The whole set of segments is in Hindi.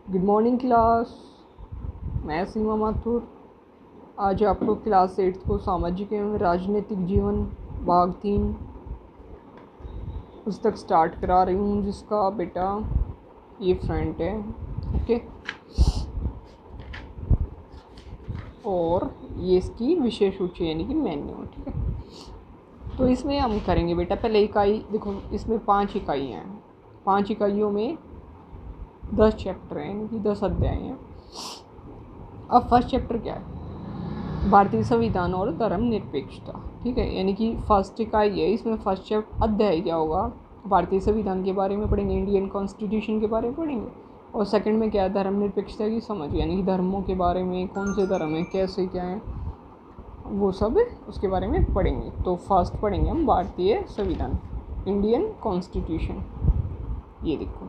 Good morning class. मैं सीमा माथुर आज आपको क्लास 8 को सामाजिक एवं राजनीतिक जीवन भाग 3 पुस्तक स्टार्ट करा रही हूँ, जिसका बेटा ये फ्रंट है। ओके, और ये इसकी विषय सूची यानी कि मेन्यू। ठीक है, तो इसमें हम करेंगे बेटा पहले इकाई। देखो, इसमें 5 इकाइयाँ हैं। 5 इकाइयों में 10 चैप्टर हैं, यानी कि 10 अध्याय हैं। अब फर्स्ट चैप्टर क्या है? भारतीय संविधान और धर्मनिरपेक्षता। ठीक है, यानी कि फर्स्ट इकाई है। इसमें फर्स्ट चैप्टर अध्याय क्या होगा? भारतीय संविधान के बारे में पढ़ेंगे, इंडियन कॉन्स्टिट्यूशन के बारे में पढ़ेंगे। और सेकंड में क्या है? धर्मनिरपेक्षता की समझ, यानी कि धर्मों के बारे में, कौन से धर्म है, कैसे क्या है, वो सब उसके बारे में पढ़ेंगे। तो फर्स्ट पढ़ेंगे हम भारतीय संविधान, इंडियन कॉन्स्टिट्यूशन। ये देखो,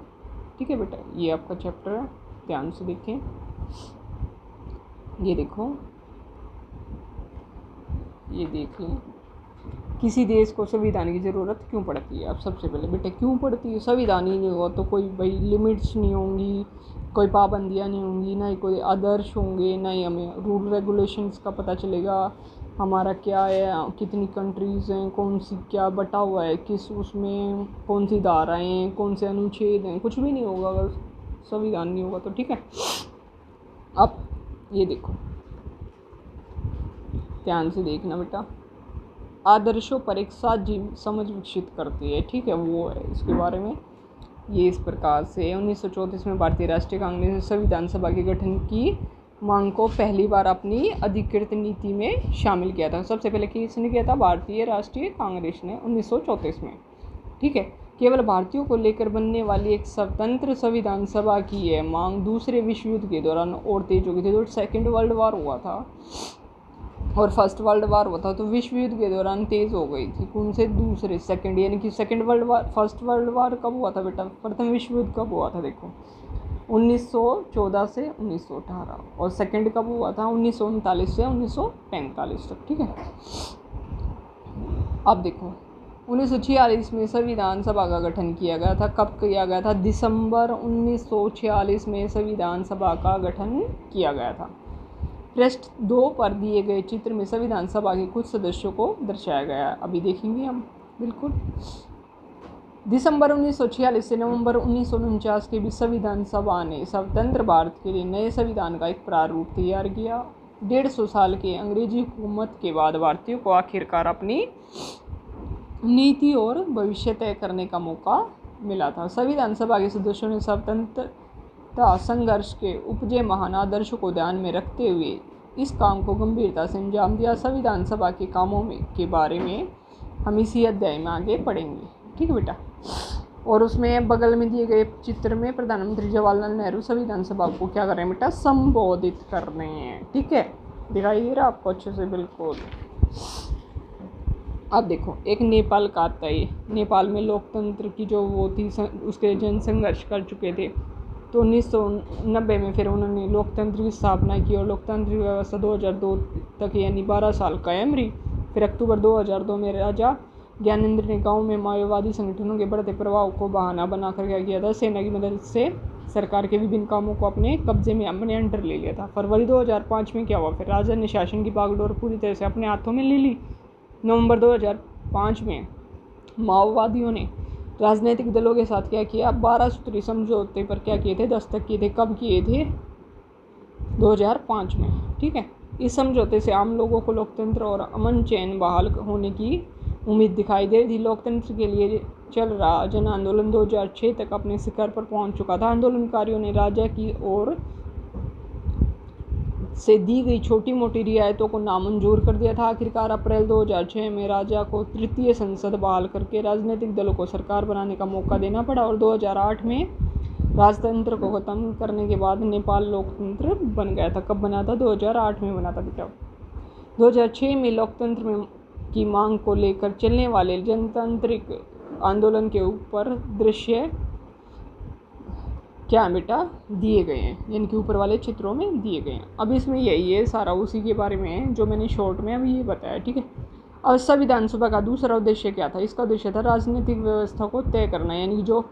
ठीक है बेटा, ये आपका चैप्टर है, ध्यान से देखें। ये देखो, ये देख लें। किसी देश को संविधान की ज़रूरत क्यों पड़ती है? अब सबसे पहले बेटा क्यों पड़ती है? संविधान ही नहीं होगा तो कोई भाई लिमिट्स नहीं होंगी, कोई पाबंदियाँ नहीं होंगी, ना ही कोई आदर्श होंगे, ना ही हमें रूल रेगुलेशंस का पता चलेगा हमारा क्या है, कितनी कंट्रीज़ हैं, कौन सी क्या बटा हुआ है, किस उसमें कौन सी धाराएँ हैं, कौन से अनुच्छेद हैं, कुछ भी नहीं होगा अगर संविधान नहीं होगा तो। ठीक है, अब ये देखो, ध्यान से देखना बेटा। आदर्शों पर एक साझी समझ विकसित करती है। ठीक है, वो है इसके बारे में। ये इस प्रकार से 1934 में भारतीय राष्ट्रीय कांग्रेस ने संविधान सभा के गठन की मांग को पहली बार अपनी अधिकृत नीति में शामिल किया था। सबसे पहले किसने किया था? भारतीय राष्ट्रीय कांग्रेस ने 1934 में। ठीक है, केवल भारतीयों को लेकर बनने वाली एक स्वतंत्र संविधान सभा की यह मांग दूसरे विश्व युद्ध के दौरान और तेज हो गई थी। जो सेकेंड वर्ल्ड वार हुआ था और फर्स्ट वर्ल्ड वार हुआ था, तो विश्व युद्ध के दौरान तेज़ हो गई थी। कौन से? दूसरे, सेकंड, यानी कि second world war. First world war कब हुआ था बेटा? प्रथम विश्व युद्ध कब हुआ था? देखो, 1914 से 1918। और सेकंड कब हुआ था? 1939 से 1945 तक। ठीक है, अब देखो, 1946 में संविधान सभा का गठन किया गया था। कब किया गया था? दिसंबर 1946 में संविधान सभा का गठन किया गया था। पृष्ठ 2 पर दिए गए चित्र में संविधान सभा के कुछ सदस्यों को दर्शाया गया है। अभी देखेंगे हम, बिल्कुल। दिसंबर 1946 से नवंबर 1949 के बीच संविधान सभा ने स्वतंत्र भारत के लिए नए संविधान का एक प्रारूप तैयार किया। 150 साल के अंग्रेजी हुकूमत के बाद भारतीयों को आखिरकार अपनी नीति और भविष्य तय करने का मौका मिला था। संविधान सभा के सदस्यों ने स्वतंत्रता संघर्ष के उपजे महान आदर्शों को ध्यान में रखते हुए इस काम को गंभीरता से अंजाम दिया। संविधान सभा के कामों के बारे में हम इसी अध्याय में आगे पढ़ेंगे। ठीक है बेटा, और उसमें बगल में दिए गए चित्र में प्रधानमंत्री जवाहरलाल नेहरू संविधान सभा को क्या कर रहे हैं बेटा? संबोधित कर रहे हैं। ठीक है, दिखाई दे रहा आपको अच्छे से? बिल्कुल। अब देखो, एक नेपाल का आता है। नेपाल में लोकतंत्र की जो वो थी, उसके जन संघर्ष कर चुके थे। तो 1990 में फिर उन्होंने लोकतंत्र की स्थापना की और लोकतांत्रिक व्यवस्था 2002 तक यानी 12 साल कायम रही। फिर अक्टूबर 2002 में राजा ज्ञानेंद्र ने गांव में माओवादी संगठनों के बढ़ते प्रभाव को बहाना बनाकर क्या किया था? सेना की मदद से सरकार के विभिन्न कामों को अपने कब्जे में, अपने अंडर ले लिया था। फरवरी 2005 में क्या हुआ? फिर राजा ने शासन की बागडोर पूरी तरह से अपने हाथों में ले ली। नवंबर 2005 में माओवादियों ने राजनीतिक दलों के साथ क्या किया? 12 सूत्री समझौते पर क्या किए थे? दस्तखत किए थे। कब किए थे? 2005 में। ठीक है, इस समझौते से आम लोगों को लोकतंत्र और अमन चैन बहाल होने की उम्मीद दिखाई दे रही थी। लोकतंत्र के लिए चल रहा जन आंदोलन 2006 तक अपने शिखर पर पहुंच चुका था। आंदोलनकारियों ने राजा की ओर से दी गई छोटी मोटी रियायतों को नामंजूर कर दिया था। आखिरकार अप्रैल 2006 में राजा को तृतीय संसद बहाल करके राजनीतिक दलों को सरकार बनाने का मौका देना पड़ा और 2008 में राजतंत्र को खत्म करने के बाद नेपाल लोकतंत्र बन गया था। कब बना था? 2008 में बना था बेटा। 2006 में लोकतंत्र में की मांग को लेकर चलने वाले जनतांत्रिक आंदोलन के ऊपर दृश्य क्या बेटा दिए गए हैं, यानी कि ऊपर वाले चित्रों में दिए गए हैं। अब इसमें यही है, सारा उसी के बारे में है जो मैंने शॉर्ट में अभी ये बताया। ठीक है, अब संविधान सभा का दूसरा उद्देश्य क्या था? इसका उद्देश्य था राजनीतिक व्यवस्था को तय करना, यानी जो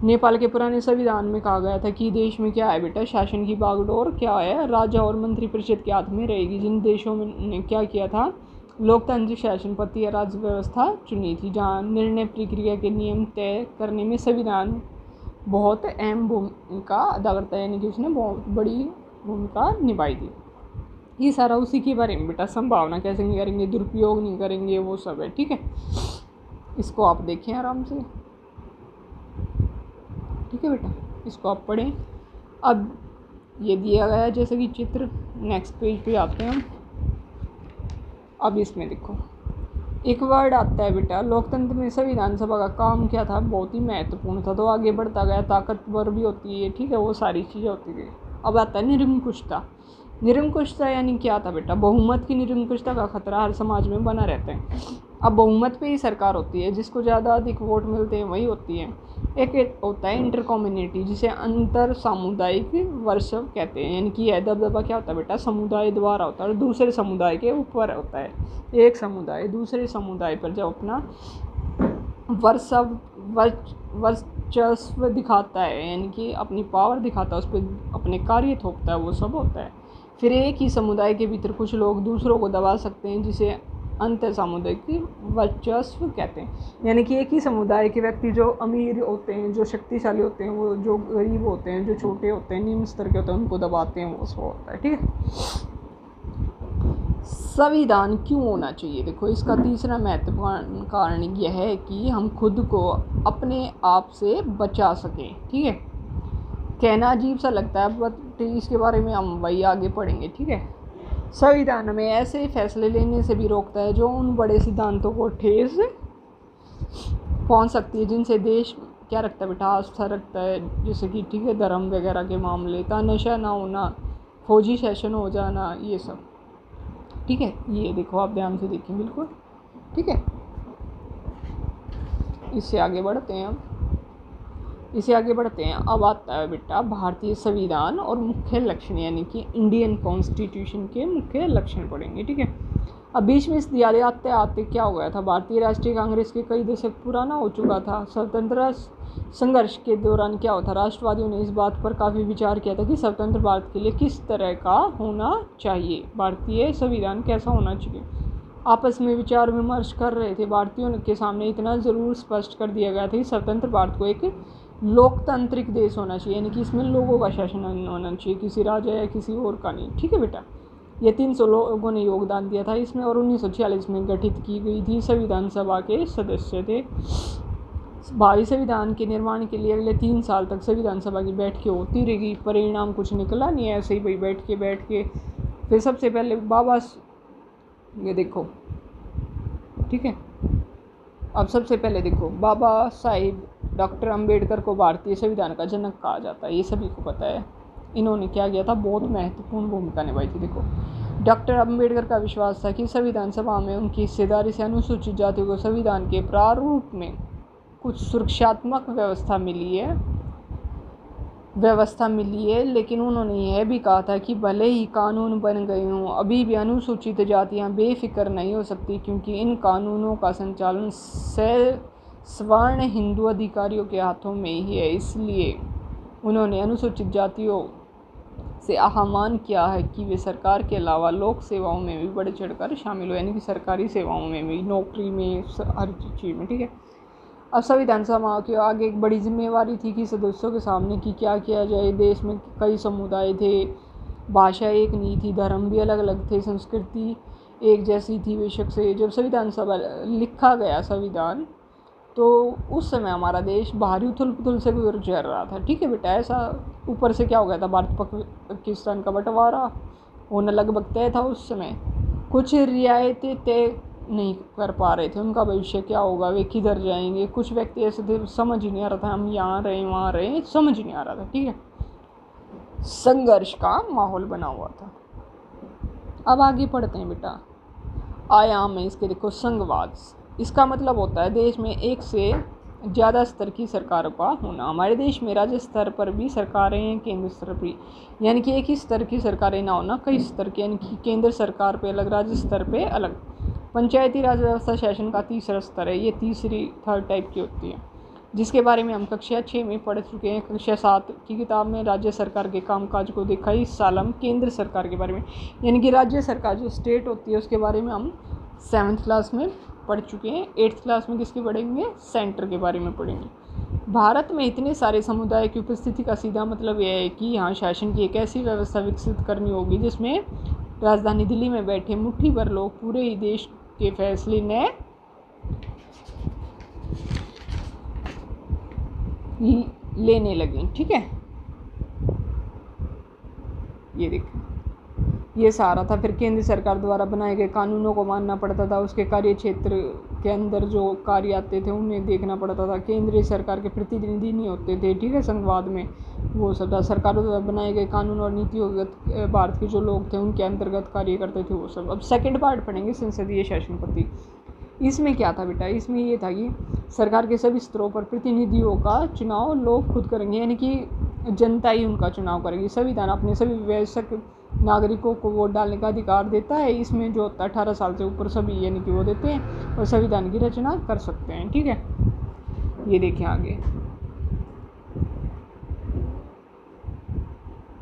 नेपाल के पुराने संविधान में कहा गया था कि देश में क्या है बेटा, शासन की बागडोर क्या है, राजा और मंत्रिपरिषद के हाथ में रहेगी। जिन देशों में ने क्या किया था, लोकतांत्रिक शासन पद्धति या राज्य व्यवस्था चुनी थी, जहाँ निर्णय प्रक्रिया के नियम तय करने में संविधान बहुत अहम भूमिका अदा करता है, यानी कि उसने बहुत बड़ी भूमिका निभाई थी। ये सारा उसी के बारे में बेटा, संभावना कैसे नहीं करेंगे, दुरुपयोग नहीं करेंगे, वो सब है। ठीक है, इसको आप देखें आराम से। ठीक है बेटा, इसको आप पढ़ें। अब ये दिया गया है जैसे कि चित्र, नेक्स्ट पेज पे आते हैं हम। अब इसमें देखो एक वर्ड आता है बेटा, लोकतंत्र में संविधान सभा का काम क्या था, बहुत ही महत्वपूर्ण था। तो आगे बढ़ता गया, ताकतवर भी होती है, ठीक है, वो सारी चीज़ें होती गई। अब आता है निरंकुशता। निरंकुशता यानी क्या था बेटा, बहुमत की निरंकुशता का खतरा हर समाज में बना रहता है। अब बहुमत पे ही सरकार होती है, जिसको ज़्यादा अधिक वोट मिलते हैं वही होती है। एक होता है इंटर कम्युनिटी, जिसे अंतर सामुदायिक वर्चस्व कहते हैं, यानी कि यह दबदबा क्या होता है बेटा, समुदाय द्वारा होता है और दूसरे समुदाय के ऊपर होता है। एक समुदाय दूसरे समुदाय पर जब अपना वर्चस्व दिखाता है, यानी कि अपनी पावर दिखाता है, उस पर अपने कार्य थोपता है, वो सब होता है। फिर एक ही समुदाय के भीतर कुछ लोग दूसरों को दबा सकते हैं, जिसे अंतर सामुदायिक वर्चस्व कहते हैं। यानी कि एक ही समुदाय के व्यक्ति जो अमीर होते हैं, जो शक्तिशाली होते हैं, वो जो गरीब होते हैं, जो छोटे होते हैं, निम्न स्तर के होते हैं, उनको दबाते हैं, वो सब होता है। ठीक है, संविधान क्यों होना चाहिए, देखो इसका तीसरा महत्वपूर्ण कारण यह है कि हम खुद को अपने आप से बचा सकें। ठीक है, कहना अजीब सा लगता है, बट इसके बारे में हम वही आगे पढ़ेंगे। ठीक है, संविधान हमें ऐसे फैसले लेने से भी रोकता है जो उन बड़े सिद्धांतों को ठेस पहुंच सकती है, जिनसे देश क्या रखता है बेटा, आस्था रखता है। जैसे कि ठीक है, धर्म वगैरह के मामले, नशा ना होना, फौजी सेशन हो जाना, ये सब। ठीक है, ये देखो आप ध्यान से देखें बिल्कुल। ठीक है, इससे आगे बढ़ते हैं अब आता है बेटा भारतीय संविधान और मुख्य लक्षण, यानी कि इंडियन कॉन्स्टिट्यूशन के मुख्य लक्षण पढ़ेंगे। ठीक है, अब बीच में इस दियाले आते आते क्या हो गया था, भारतीय राष्ट्रीय कांग्रेस के कई दशक पुराना हो चुका था। स्वतंत्रता संघर्ष के दौरान क्या होता, राष्ट्रवादियों ने इस बात पर काफ़ी विचार किया था कि स्वतंत्र भारत के लिए किस तरह का होना चाहिए, भारतीय संविधान कैसा होना चाहिए। आपस में विचार विमर्श कर रहे थे। भारतीयों के सामने इतना ज़रूर स्पष्ट कर दिया गया था कि स्वतंत्र भारत को एक लोकतांत्रिक देश होना चाहिए, यानी कि इसमें लोगों का शासन होना चाहिए, किसी राजा या किसी और का नहीं। ठीक है बेटा, ये 300 लोगों ने योगदान दिया था इसमें, और 1946 में गठित की गई थी संविधान सभा के सदस्य थे। भावी संविधान के निर्माण के लिए अगले 3 साल तक संविधान सभा की बैठकें होती रहेगी। परिणाम कुछ निकला नहीं है, ऐसे ही भाई बैठ के फिर सबसे पहले ये देखो। ठीक है, अब सबसे पहले देखो, बाबा साहिब डॉक्टर अंबेडकर को भारतीय संविधान का जनक कहा जाता है, ये सभी को पता है। इन्होंने क्या किया था, बहुत महत्वपूर्ण भूमिका निभाई थी। देखो, डॉक्टर अंबेडकर का विश्वास था कि संविधान सभा में उनकी हिस्सेदारी से अनुसूचित जातियों को संविधान के प्रारूप में कुछ सुरक्षात्मक व्यवस्था मिली है, लेकिन उन्होंने यह भी कहा था कि भले ही कानून बन गए हों, अभी भी अनुसूचित जातियां बेफिक्र नहीं हो सकती, क्योंकि इन कानूनों का संचालन सवर्ण हिंदू अधिकारियों के हाथों में ही है। इसलिए उन्होंने अनुसूचित जातियों से आह्वान किया है कि वे सरकार के अलावा लोक सेवाओं में भी बढ़ चढ़कर शामिल हो, यानी कि सरकारी सेवाओं में भी, नौकरी में, हर चीज़ में। ठीक है, अब संविधान सभा के आगे एक बड़ी जिम्मेवारी थी कि सदस्यों के सामने कि क्या किया जाए। देश में कई समुदाय थे, भाषा एक नहीं थी, धर्म भी अलग अलग थे, संस्कृति एक जैसी थी बेशक से। जब संविधान सभा लिखा गया संविधान, तो उस समय हमारा देश बाहरी उथल पुथल से गुजर रहा था। ठीक है बेटा, ऐसा ऊपर से क्या हो गया था, भारत पाकिस्तान का बंटवारा होना लगभग तय था उस समय। कुछ रियायतें तय नहीं कर पा रहे थे, उनका भविष्य क्या होगा, वे किधर जाएंगे। कुछ व्यक्ति ऐसे थे, समझ ही नहीं आ रहा था, हम यहाँ रहे वहाँ रहे, समझ ही नहीं आ रहा था। ठीक है, संघर्ष का माहौल बना हुआ था। अब आगे पढ़ते हैं बेटा, आयाम है इसके, देखो, संघवाद। इसका मतलब होता है देश में एक से ज़्यादा स्तर की सरकारों का होना। हमारे देश में राज्य स्तर पर भी सरकारें हैं, केंद्र स्तर पर, यानी कि एक ही स्तर की सरकारें ना होना, कई स्तर की, यानी कि केंद्र सरकार पे अलग, राज्य स्तर पे अलग। पंचायती राज व्यवस्था शासन का तीसरा स्तर है, ये तीसरी थर्ड टाइप की होती है। जिसके बारे में हम कक्षा 6 में पढ़ चुके हैं। कक्षा 7 की किताब में राज्य सरकार के कामकाज को देखा। इस साल हम केंद्र सरकार के बारे में, यानी कि राज्य सरकार जो स्टेट होती है उसके बारे में हम 7th क्लास में पढ़ चुके हैं। 8th क्लास में किसके पढ़ेंगे? सेंटर के बारे में पढ़ेंगे। भारत में इतने सारे समुदाय की उपस्थिति का सीधा मतलब यह है कि यहाँ शासन की एक ऐसी व्यवस्था विकसित करनी होगी जिसमें राजधानी दिल्ली में बैठे मुट्ठी भर लोग पूरे ही देश के फैसले न लेने लगे। ठीक है, ये देखिए, ये सारा था। फिर केंद्र सरकार द्वारा बनाए गए कानूनों को मानना पड़ता था। उसके कार्य क्षेत्र के अंदर जो कार्य आते थे उन्हें देखना पड़ता था। केंद्रीय सरकार के प्रतिनिधि नहीं होते थे, ठीक है, संघवाद में वो सब था। सरकारों द्वारा बनाए गए कानून और नीतियों भारत के जो लोग थे उनके अंतर्गत कार्य करते थे वो सब। अब सेकंड पार्ट पढ़ेंगे, संसदीय शासन पद्धति। इसमें क्या था बेटा? इसमें ये था कि सरकार के सभी स्तरों पर प्रतिनिधियों का चुनाव लोग खुद करेंगे, यानी कि जनता ही उनका चुनाव करेगी। संविधान अपने सभी वयस्क नागरिकों को वोट डालने का अधिकार देता है। इसमें जो होता है 18 साल से ऊपर सभी, यानी कि वो देते हैं और संविधान की रचना कर सकते हैं। ठीक है, ये देखें आगे।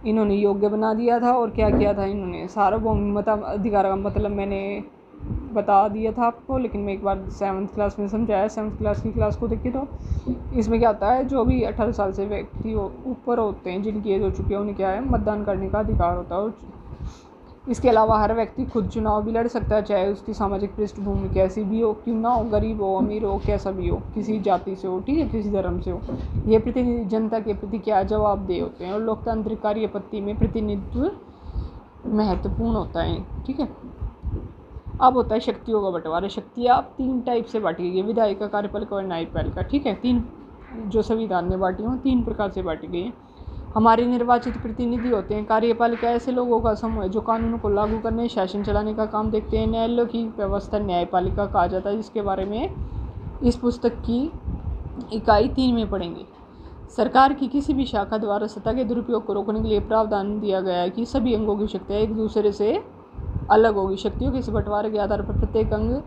इन्होंने योग्य बना दिया था और क्या किया था इन्होंने? सार्वभौमिक मताधिकार का मतलब मैंने बता दिया था आपको, लेकिन मैं एक बार 7th क्लास में समझाया। 7th क्लास की क्लास को देखिए तो इसमें क्या होता है, जो भी 18 साल से व्यक्ति ऊपर होते हैं, जिनकी एज हो चुकी है, उन्हें क्या है, मतदान करने का अधिकार होता है। और इसके अलावा हर व्यक्ति खुद चुनाव भी लड़ सकता है, चाहे उसकी सामाजिक पृष्ठभूमि कैसी भी हो, क्यों ना हो, गरीब हो, अमीर हो, कैसा भी हो, किसी जाति से हो, ठीक है, किसी धर्म से हो। ये प्रतिनिधि जनता के प्रति क्या जवाबदेह होते हैं और लोकतांत्रिक कार्य पद्धति में प्रतिनिधित्व महत्वपूर्ण होता है। ठीक है, अब होता है शक्तियों का बंटवारा। शक्तियाँ 3 टाइप से बांटी गई है, विधायिका, कार्यपालिका और न्यायपालिका। ठीक है, 3 जो संविधान ने बांटी हैं 3 प्रकार से बांटी गई हैं। हमारे निर्वाचित प्रतिनिधि होते हैं। कार्यपालिका ऐसे लोगों का समूह है जो कानूनों को लागू करने, शासन चलाने का काम देखते हैं। न्यायालयों की व्यवस्था न्यायपालिका कहा जाता है, जिसके बारे में इस पुस्तक की इकाई 3 में पढ़ेंगे। सरकार की किसी भी शाखा द्वारा सत्ता के दुरुपयोग को रोकने के लिए प्रावधान दिया गया है कि सभी अंगों की शक्तियाँ एक दूसरे से अलग होगी। शक्तियों के इस बंटवारे के आधार पर प्रत्येक अंग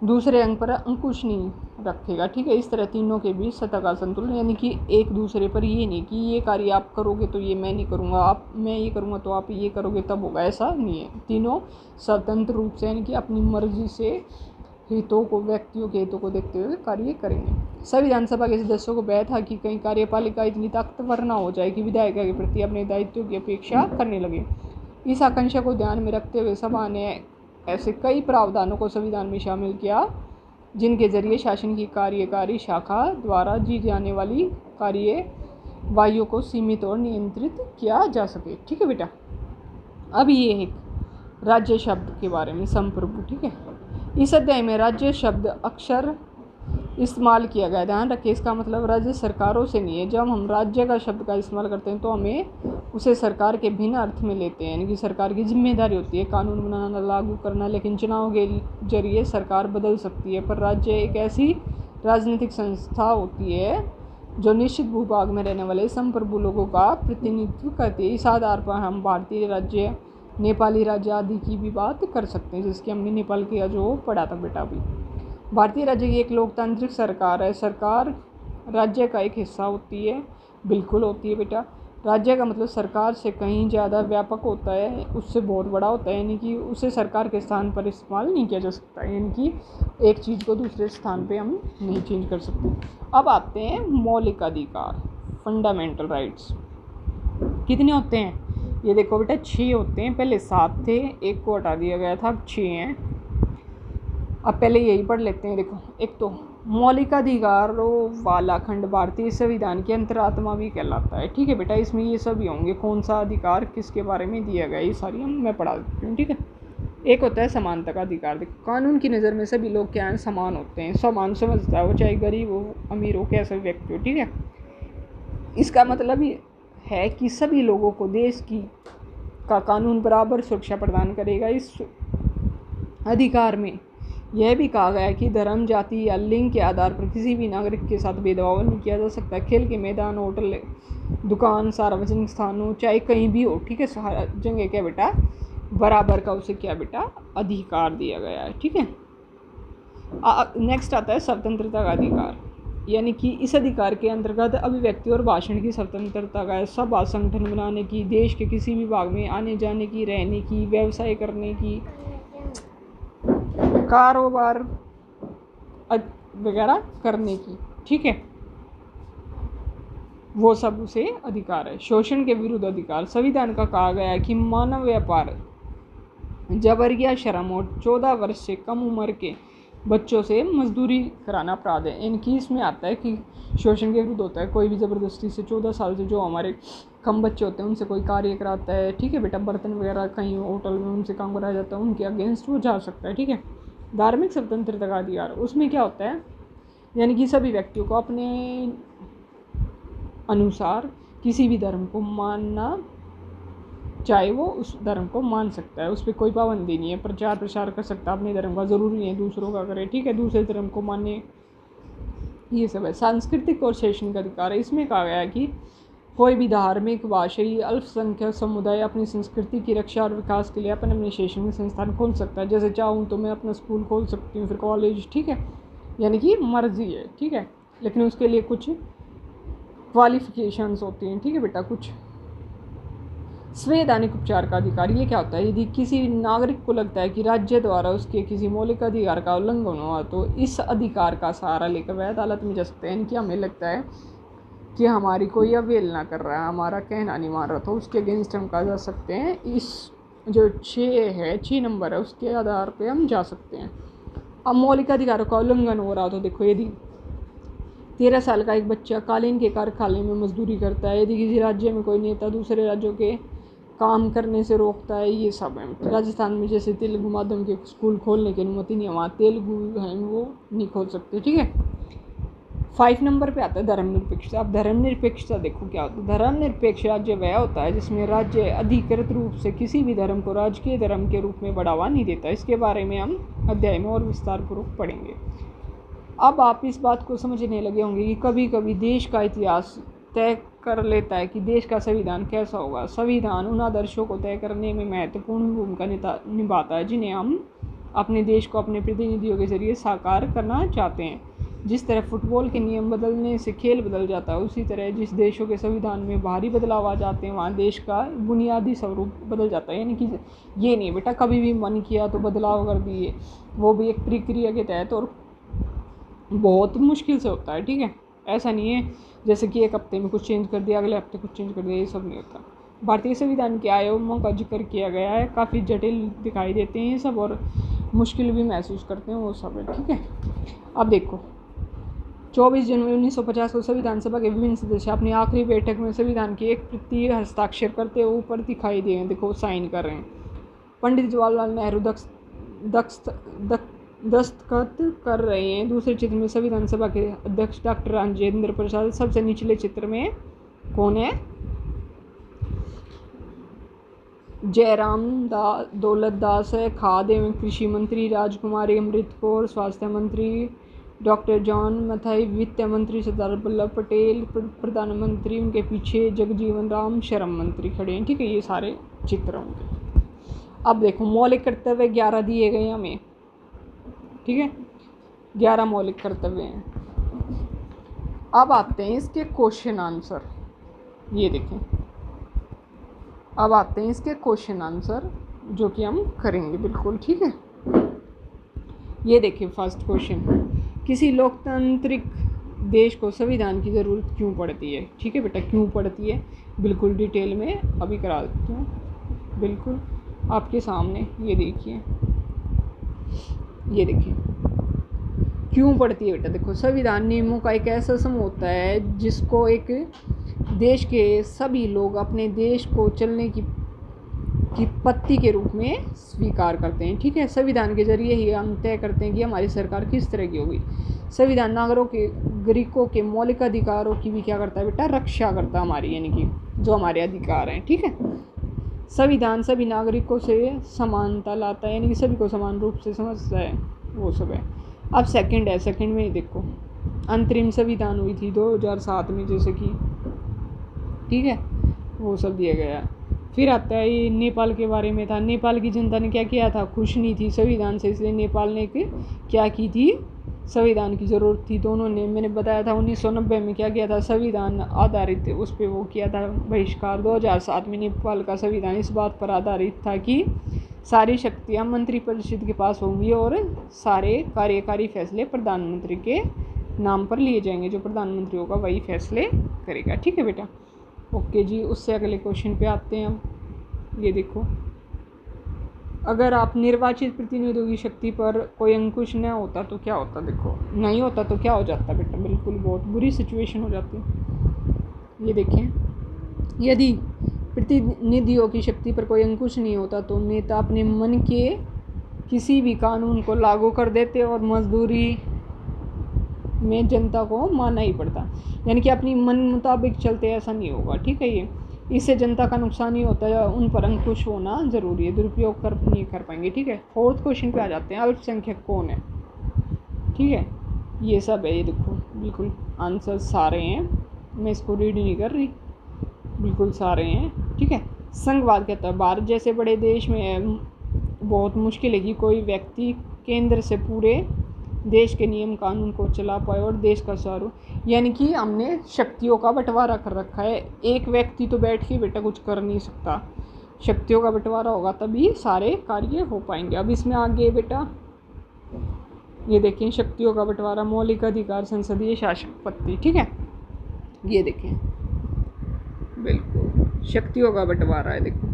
दूसरे अंग पर अंकुश नहीं रखेगा। ठीक है, इस तरह तीनों के बीच सत्ता का संतुलन, यानी कि एक दूसरे पर ये नहीं कि ये कार्य आप करोगे तो ये मैं नहीं करूँगा, मैं ये करूँगा तो आप ये करोगे तब होगा, ऐसा नहीं है। तीनों स्वतंत्र रूप से, यानी कि अपनी मर्जी से हितों को, व्यक्तियों के हितों को देखते हुए कार्य करेंगे। सभी विधानसभा के सदस्यों को भय था कि कहीं कार्यपालिका इतनी ताकतवर ना हो जाए कि विधायिका के प्रति अपने दायित्वों की अपेक्षा करने लगे। इस आकांक्षा को ध्यान में रखते हुए सभा ने ऐसे कई प्रावधानों को संविधान में शामिल किया जिनके जरिए शासन की कार्यकारी शाखा द्वारा की जाने वाली कार्यवाहियों को सीमित और नियंत्रित किया जा सके। ठीक है बेटा, अब ये एक राज्य शब्द के बारे में, संप्रभु। ठीक है, इस अध्याय में राज्य शब्द अक्सर इस्तेमाल किया गया। ध्यान रखिए, इसका मतलब राज्य सरकारों से नहीं है। जब हम राज्य का शब्द का इस्तेमाल करते हैं तो हमें उसे सरकार के भिन्न अर्थ में लेते हैं, यानी कि सरकार की जिम्मेदारी होती है कानून बनाना, लागू करना, लेकिन चुनाव के जरिए सरकार बदल सकती है। पर राज्य एक ऐसी राजनीतिक संस्था होती है जो निश्चित भूभाग में रहने वाले संप्रभु लोगों का प्रतिनिधित्व करती है। इस आधार पर हम भारतीय राज्य, नेपाली राज्य आदि की भी बात कर सकते हैं, जिसकी हमने नेपाल किया जो पढ़ा था बेटा अभी। भारतीय राज्य की एक लोकतांत्रिक सरकार है। सरकार राज्य का एक हिस्सा होती है, बिल्कुल होती है बेटा। राज्य का मतलब सरकार से कहीं ज़्यादा व्यापक होता है, उससे बहुत बड़ा होता है, यानी कि उसे सरकार के स्थान पर इस्तेमाल नहीं किया जा सकता, यानी कि एक चीज़ को दूसरे स्थान पे हम नहीं चेंज कर सकते। अब आते हैं मौलिक अधिकार, फंडामेंटल राइट्स। कितने होते हैं? ये देखो बेटा 6 होते हैं, पहले 7 थे, एक को हटा दिया गया था, अब 6 हैं। अब पहले यही पढ़ लेते हैं। देखो, एक तो मौलिक अधिकारों वाला खंड भारतीय संविधान की अंतरात्मा भी कहलाता है। ठीक है बेटा, इसमें ये सभी होंगे, कौन सा अधिकार किसके बारे में दिया गया, ये सारी मैं पढ़ा देती हूँ। ठीक है, एक होता है समानता का अधिकार। देखो, कानून की नज़र में सभी लोग क्या हैं, समान होते हैं। समान समझता है वो, चाहे गरीब हो, अमीर हो, कैसा व्यक्ति हो। ठीक है, इसका मतलब ये है कि सभी लोगों को देश की का कानून बराबर सुरक्षा प्रदान करेगा। इस अधिकार में यह भी कहा गया है कि धर्म, जाति या लिंग के आधार पर किसी भी नागरिक के साथ भेदभाव नहीं किया जा सकता। खेल के मैदान, होटल, दुकान, सार्वजनिक स्थानों, चाहे कहीं भी हो, ठीक है, सारा जगह क्या बेटा बराबर का उसे क्या बेटा अधिकार दिया गया है। ठीक है, नेक्स्ट आता है स्वतंत्रता का अधिकार। यानी कि इस अधिकार के अंतर्गत अभिव्यक्ति और भाषण की स्वतंत्रता का, सभा संगठन बनाने की, देश के किसी भी भाग में आने जाने की, रहने की, व्यवसाय करने की, कारोबार वगैरह करने की, ठीक है, वो सब उसे अधिकार है। शोषण के विरुद्ध अधिकार, संविधान का कहा गया है कि मानव व्यापार, जबर या श्रम और 14 वर्ष से कम उम्र के बच्चों से मजदूरी कराना अपराध है। इनकी इसमें आता है कि शोषण के विरुद्ध होता है, कोई भी ज़बरदस्ती से 14 साल से जो हमारे कम बच्चे होते हैं उनसे कोई कार्य कराता है, ठीक है बेटा, बर्तन वगैरह कहीं होटल में उनसे काम कराया जाता है, उनके अगेंस्ट वो जा सकता है, ठीक है। धार्मिक स्वतंत्रता का अधिकार, उसमें क्या होता है, यानी कि सभी व्यक्तियों को अपने अनुसार किसी भी धर्म को मानना, चाहे वो उस धर्म को मान सकता है, उस पर कोई पाबंदी नहीं है, प्रचार प्रसार कर सकता है अपने धर्म का, ज़रूरी नहीं है दूसरों का करे, ठीक है, दूसरे धर्म को माने, ये सब है। सांस्कृतिक और शैक्षणिक अधिकार है, इसमें कहा गया है कि कोई भी धार्मिक, भाषाई, अल्पसंख्यक समुदाय अपनी संस्कृति की रक्षा और विकास के लिए अपने अपने शैक्षणिक संस्थान खोल सकता है। जैसे चाहूँ तो मैं अपना स्कूल खोल सकती हूँ, फिर कॉलेज, ठीक है, यानी कि मर्जी है, ठीक है, लेकिन उसके लिए कुछ क्वालिफिकेशंस होती हैं, ठीक है बेटा, कुछ। संवैधानिक उपचार का अधिकार, ये क्या होता है, यदि किसी नागरिक को लगता है कि राज्य द्वारा उसके किसी मौलिक अधिकार का उल्लंघन हुआ तो इस अधिकार का सहारा लेकर वह अदालत में जा सकते हैं। कि हमें लगता है कि हमारी कोई अवहेलना कर रहा है, हमारा कहना नहीं मान रहा, तो उसके अगेंस्ट हम जा सकते हैं। इस जो 6 नंबर है उसके आधार पर हम जा सकते हैं। अब मौलिक अधिकारों का उल्लंघन हो रहा हो तो देखो, यदि 13 साल का एक बच्चा कालीन के कारखाने में मजदूरी करता है, यदि किसी राज्य में कोई नेता दूसरे राज्यों के काम करने से रोकता है, ये सब है। राजस्थान में जैसे तेलुगु माध्यम के स्कूल खोलने की अनुमति नहीं है, वहाँ तेलुगु हैं वो नहीं खोल सकते, ठीक है। 5 नंबर पे आता है धर्मनिरपेक्षता। अब धर्मनिरपेक्षता देखो क्या होता है। धर्मनिरपेक्ष राज्य वह होता है जिसमें राज्य अधिकृत रूप से किसी भी धर्म को राजकीय धर्म के रूप में बढ़ावा नहीं देता। इसके बारे में हम अध्याय में और विस्तार पूर्वक पढ़ेंगे। अब आप इस बात को समझने लगे होंगे कि कभी कभी देश का इतिहास तय कर लेता है कि देश का संविधान कैसा होगा। संविधान उन आदर्शों को तय करने में महत्वपूर्ण भूमिका निभाता है जिन्हें हम अपने देश को अपने प्रतिनिधियों के जरिए साकार करना चाहते हैं। जिस तरह फुटबॉल के नियम बदलने से खेल बदल जाता है, उसी तरह जिस देशों के संविधान में भारी बदलाव आ जाते हैं वहाँ देश का बुनियादी स्वरूप बदल जाता है। यानी कि ये नहीं बेटा कभी भी मन किया तो बदलाव कर दिए, वो भी एक प्रक्रिया के तहत और बहुत मुश्किल से होता है, ठीक है। ऐसा नहीं है जैसे कि एक हफ्ते में कुछ चेंज कर दिया, अगले हफ्ते कुछ चेंज कर दिया, ये सब नहीं होता। भारतीय संविधान के आयामों का जिक्र किया गया है, काफ़ी जटिल दिखाई देते हैं ये सब और मुश्किल भी महसूस करते हैं, वो सब है, ठीक है। अब देखो 24 जनवरी 1950 को संविधान सभा के विभिन्न सदस्य अपनी आखिरी बैठक में संविधान की एक प्रति हस्ताक्षर करते हुए ऊपर दिखाई दिए हैं, देखो साइन कर रहे हैं। पंडित जवाहरलाल नेहरू दस्तखत कर रहे हैं। दूसरे चित्र में संविधान सभा के अध्यक्ष डॉक्टर राजेंद्र प्रसाद। सबसे निचले चित्र में कौन है, जयराम दौलत दास है। खाद्य एवं कृषि मंत्री राजकुमारी अमृत कौर, स्वास्थ्य मंत्री डॉक्टर जॉन मथाई, वित्त मंत्री सरदार वल्लभ पटेल, प्रधानमंत्री उनके पीछे जगजीवन राम, श्रम मंत्री खड़े हैं, ठीक है। ये सारे चित्र होंगे। अब देखो मौलिक कर्तव्य 11 दिए गए हमें, ठीक है, 11 मौलिक कर्तव्य हैं। अब आते हैं इसके क्वेश्चन आंसर, ये देखें। अब आते हैं इसके क्वेश्चन आंसर जो कि हम करेंगे, बिल्कुल ठीक है। ये देखिए फर्स्ट क्वेश्चन, किसी लोकतांत्रिक देश को संविधान की ज़रूरत क्यों पड़ती है, ठीक है बेटा, क्यों पड़ती है बिल्कुल डिटेल में अभी करा देती हूँ, बिल्कुल आपके सामने। ये देखिए क्यों पड़ती है बेटा। देखो संविधान नियमों का एक ऐसा समूह होता है जिसको एक देश के सभी लोग अपने देश को चलने की पत्ती के रूप में स्वीकार करते हैं, ठीक है। संविधान के जरिए ही हम तय करते हैं कि हमारी सरकार किस तरह की होगी। संविधान नागरिकों के मौलिक अधिकारों की भी क्या करता है बेटा, रक्षा करता है हमारी, यानी कि जो हमारे अधिकार हैं, ठीक है। संविधान सभी नागरिकों से समानता लाता है, यानी कि सभी को समान रूप से समझता है, वो सब है। अब सेकंड में देखो अंतरिम संविधान हुई थी 2007 में, जैसे कि, ठीक है, वो सब दिया गया। फिर आता है ये नेपाल के बारे में था। नेपाल की जनता ने क्या किया था, खुश नहीं थी संविधान से, इसलिए नेपाल ने क्या की थी, संविधान की ज़रूरत थी। दोनों ने, मैंने बताया था 1990 में क्या किया था, संविधान आधारित उस पर वो किया था बहिष्कार। 2007 में नेपाल का संविधान इस बात पर आधारित था कि सारी शक्तियाँ मंत्रिपरिषद के पास होंगी और सारे कार्यकारी फैसले प्रधानमंत्री के नाम पर लिए जाएंगे। जो प्रधानमंत्री होगा वही फैसले करेगा। ठीक है बेटा, ओके जी। उससे अगले क्वेश्चन पे आते हैं हम। ये देखो, अगर आप निर्वाचित प्रतिनिधियों की शक्ति पर कोई अंकुश न होता तो क्या होता। देखो, नहीं होता तो क्या हो जाता बेटा, बिल्कुल बहुत बुरी सिचुएशन हो जाती। ये देखें, यदि प्रतिनिधियों की शक्ति पर कोई अंकुश नहीं होता तो नेता अपने मन के किसी भी कानून को लागू कर देते और मजदूरी में जनता को मानना ही पड़ता। यानी कि अपनी मन मुताबिक चलते, ऐसा नहीं होगा। ठीक है, ये इससे जनता का नुकसान ही होता है। उन पर अंकुश होना जरूरी है, दुरुपयोग नहीं कर पाएंगे। ठीक है, फोर्थ क्वेश्चन पे आ जाते हैं। अल्पसंख्यक कौन है। ठीक है, ये सब है। ये देखो, बिल्कुल आंसर सारे हैं, मैं इसको रीड नहीं कर रही, बिल्कुल सारे हैं। ठीक है, संघवाद कहता है भारत जैसे बड़े देश में बहुत मुश्किल है कि कोई व्यक्ति केंद्र से पूरे देश के नियम कानून को चला पाए और देश का स्वरूप, यानी कि हमने शक्तियों का बंटवारा कर रखा है। एक व्यक्ति तो बैठ के बेटा कुछ कर नहीं सकता, शक्तियों का बंटवारा होगा तभी सारे कार्य हो पाएंगे। अब इसमें आगे बेटा ये देखें, शक्तियों का बंटवारा, मौलिक अधिकार, संसदीय शासन पद्धति। ठीक है, ये देखें, बिल्कुल शक्तियों का बंटवारा है। देखो,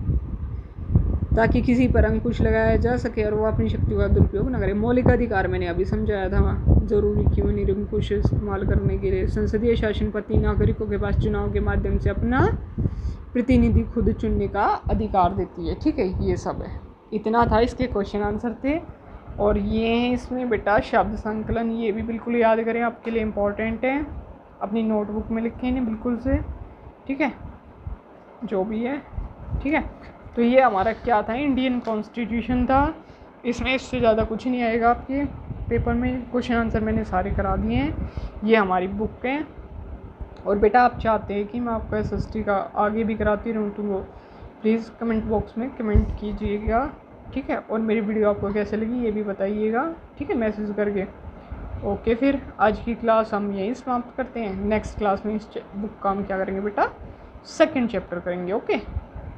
ताकि किसी पर अंकुश लगाया जा सके और वो अपनी शक्तियों का दुरुपयोग न करे। मौलिक अधिकार मैंने अभी समझाया था, जरूरी क्यों निरंकुश इस्तेमाल करने के लिए। संसदीय शासन पद्धति नागरिकों के पास चुनाव के माध्यम से अपना प्रतिनिधि खुद चुनने का अधिकार देती है। ठीक है, ये सब है। इतना था इसके क्वेश्चन आंसर थे। और ये है इसमें बेटा शब्द संकलन, ये भी बिल्कुल याद करें, आपके लिए इम्पोर्टेंट है। अपनी नोटबुक में लिखें इन्हें बिल्कुल से। ठीक है, जो भी है। ठीक है, तो ये हमारा क्या था, इंडियन कॉन्स्टिट्यूशन था। इसमें इससे ज़्यादा कुछ नहीं आएगा आपके पेपर में। क्वेश्चन आंसर मैंने सारे करा दिए हैं। ये हमारी बुक है। और बेटा आप चाहते हैं कि मैं आपको SST का आगे भी कराती रहूँ तो वो प्लीज़ कमेंट बॉक्स में कमेंट कीजिएगा। ठीक है, और मेरी वीडियो आपको कैसे लगी ये भी बताइएगा। ठीक है, मैसेज करके। ओके, फिर आज की क्लास हम यहीं समाप्त करते हैं। नेक्स्ट क्लास में इस बुक का हम क्या करेंगे बेटा, सेकंड चैप्टर करेंगे। ओके।